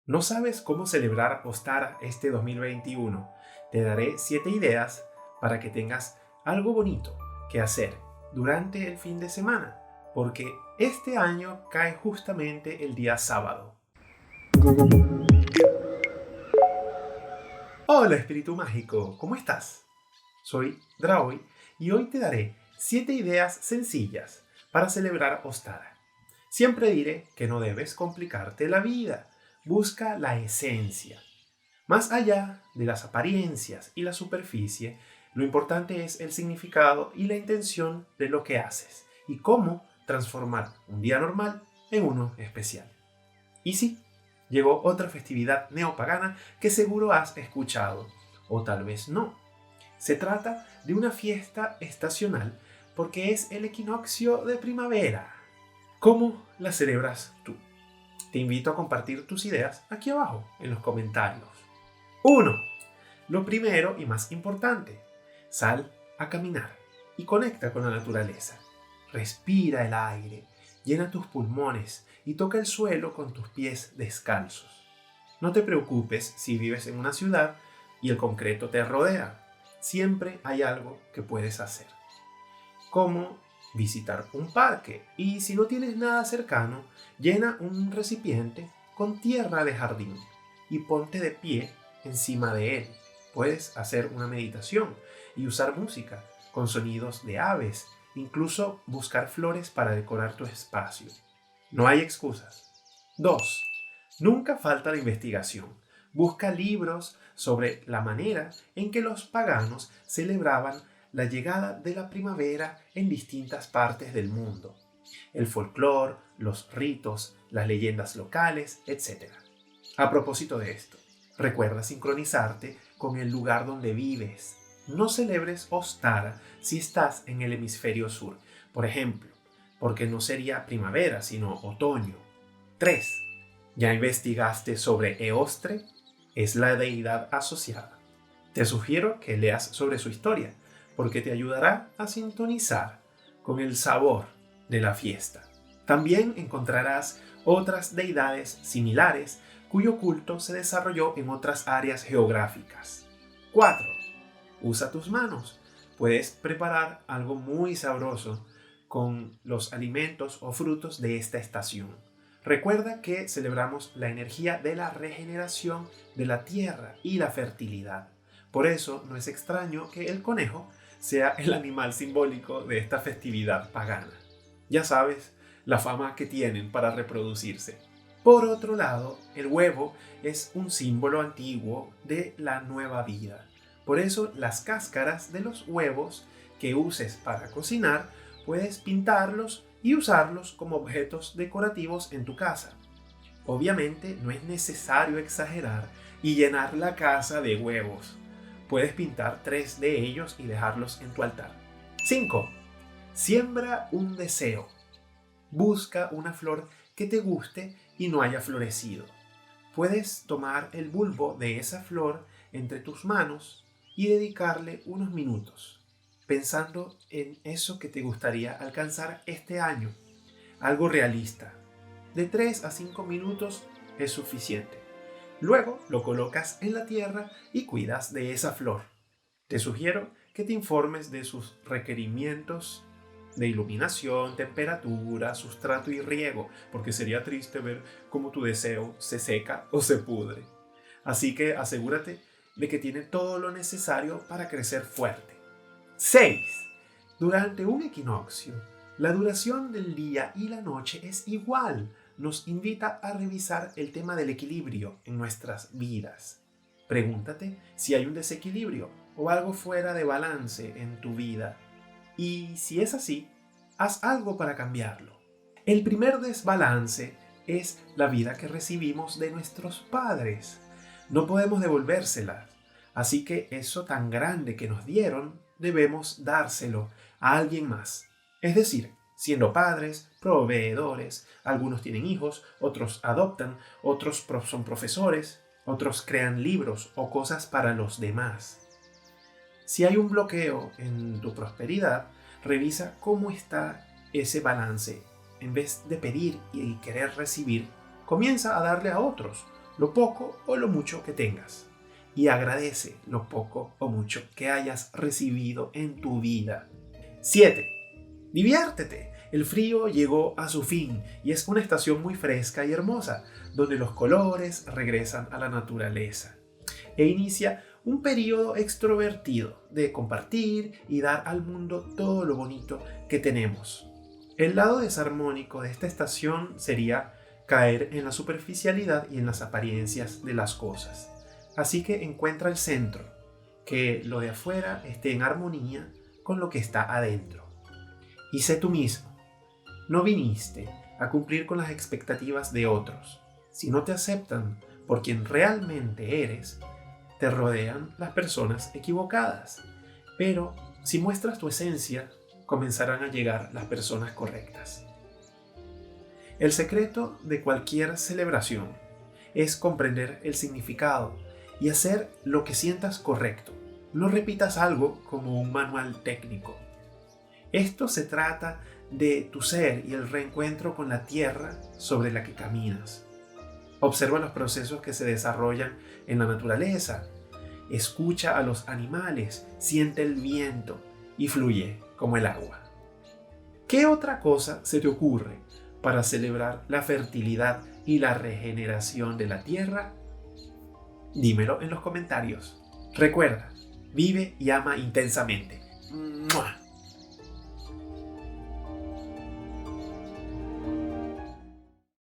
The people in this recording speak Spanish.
¿No sabes cómo celebrar Ostara este 2021? Te daré 7 ideas para que tengas algo bonito que hacer durante el fin de semana, porque este año cae justamente el día sábado. Hola espíritu mágico, ¿cómo estás? Soy Draoy y hoy te daré 7 ideas sencillas para celebrar Ostara. Siempre diré que no debes complicarte la vida, busca la esencia. Más allá de las apariencias y la superficie, lo importante es el significado y la intención de lo que haces y cómo transformar un día normal en uno especial. Y sí, llegó otra festividad neopagana que seguro has escuchado, o tal vez no. Se trata de una fiesta estacional porque es el equinoccio de primavera. ¿Cómo la celebras tú? Te invito a compartir tus ideas aquí abajo en los comentarios. 1. Lo primero y más importante, sal a caminar y conecta con la naturaleza. Respira el aire, llena tus pulmones y toca el suelo con tus pies descalzos. No te preocupes si vives en una ciudad y el concreto te rodea. Siempre hay algo que puedes hacer, como visitar un parque y si no tienes nada cercano, llena un recipiente con tierra de jardín y ponte de pie encima de él. Puedes hacer una meditación y usar música con sonidos de aves, incluso buscar flores para decorar tu espacio. No hay excusas. 2. Nunca falta la investigación. Busca libros sobre la manera en que los paganos celebraban la llegada de la primavera en distintas partes del mundo. El folclore, los ritos, las leyendas locales, etc. A propósito de esto, recuerda sincronizarte con el lugar donde vives. No celebres Ostara si estás en el hemisferio sur, por ejemplo, porque no sería primavera, sino otoño. 3. ¿Ya investigaste sobre Eostre? Es la deidad asociada. Te sugiero que leas sobre su historia, porque te ayudará a sintonizar con el sabor de la fiesta. También encontrarás otras deidades similares cuyo culto se desarrolló en otras áreas geográficas. 4. Usa tus manos. Puedes preparar algo muy sabroso con los alimentos o frutos de esta estación. Recuerda que celebramos la energía de la regeneración de la tierra y la fertilidad. Por eso no es extraño que el conejo sea el animal simbólico de esta festividad pagana. Ya sabes, la fama que tienen para reproducirse. Por otro lado, el huevo es un símbolo antiguo de la nueva vida. Por eso las cáscaras de los huevos que uses para cocinar, puedes pintarlos y usarlos como objetos decorativos en tu casa. Obviamente no es necesario exagerar y llenar la casa de huevos. Puedes pintar 3 de ellos y dejarlos en tu altar. 5. Siembra un deseo. Busca una flor que te guste y no haya florecido. Puedes tomar el bulbo de esa flor entre tus manos y dedicarle unos minutos, pensando en eso que te gustaría alcanzar este año. Algo realista. De 3 a 5 minutos es suficiente. Luego lo colocas en la tierra y cuidas de esa flor. Te sugiero que te informes de sus requerimientos de iluminación, temperatura, sustrato y riego, porque sería triste ver cómo tu deseo se seca o se pudre. Así que asegúrate de que tiene todo lo necesario para crecer fuerte. 6. Durante un equinoccio, la duración del día y la noche es igual. Nos invita a revisar el tema del equilibrio en nuestras vidas. Pregúntate si hay un desequilibrio o algo fuera de balance en tu vida. Y si es así, haz algo para cambiarlo. El primer desbalance es la vida que recibimos de nuestros padres. No podemos devolvérselas, así que eso tan grande que nos dieron, debemos dárselo a alguien más. Es decir, siendo padres, proveedores, algunos tienen hijos, otros adoptan, otros son profesores, otros crean libros o cosas para los demás. Si hay un bloqueo en tu prosperidad, revisa cómo está ese balance. En vez de pedir y querer recibir, comienza a darle a otros lo poco o lo mucho que tengas. Y agradece lo poco o mucho que hayas recibido en tu vida. 7. Diviértete. El frío llegó a su fin y es una estación muy fresca y hermosa, donde los colores regresan a la naturaleza. E inicia un periodo extrovertido de compartir y dar al mundo todo lo bonito que tenemos. El lado desarmónico de esta estación sería caer en la superficialidad y en las apariencias de las cosas. Así que encuentra el centro, que lo de afuera esté en armonía con lo que está adentro. Y sé tú mismo. No viniste a cumplir con las expectativas de otros. Si no te aceptan por quien realmente eres, te rodean las personas equivocadas. Pero si muestras tu esencia, comenzarán a llegar las personas correctas. El secreto de cualquier celebración es comprender el significado y hacer lo que sientas correcto. No repitas algo como un manual técnico. Esto se trata de tu ser y el reencuentro con la tierra sobre la que caminas. Observa los procesos que se desarrollan en la naturaleza. Escucha a los animales, siente el viento y fluye como el agua. ¿Qué otra cosa se te ocurre para celebrar la fertilidad y la regeneración de la tierra? Dímelo en los comentarios. Recuerda, vive y ama intensamente. ¡Mua!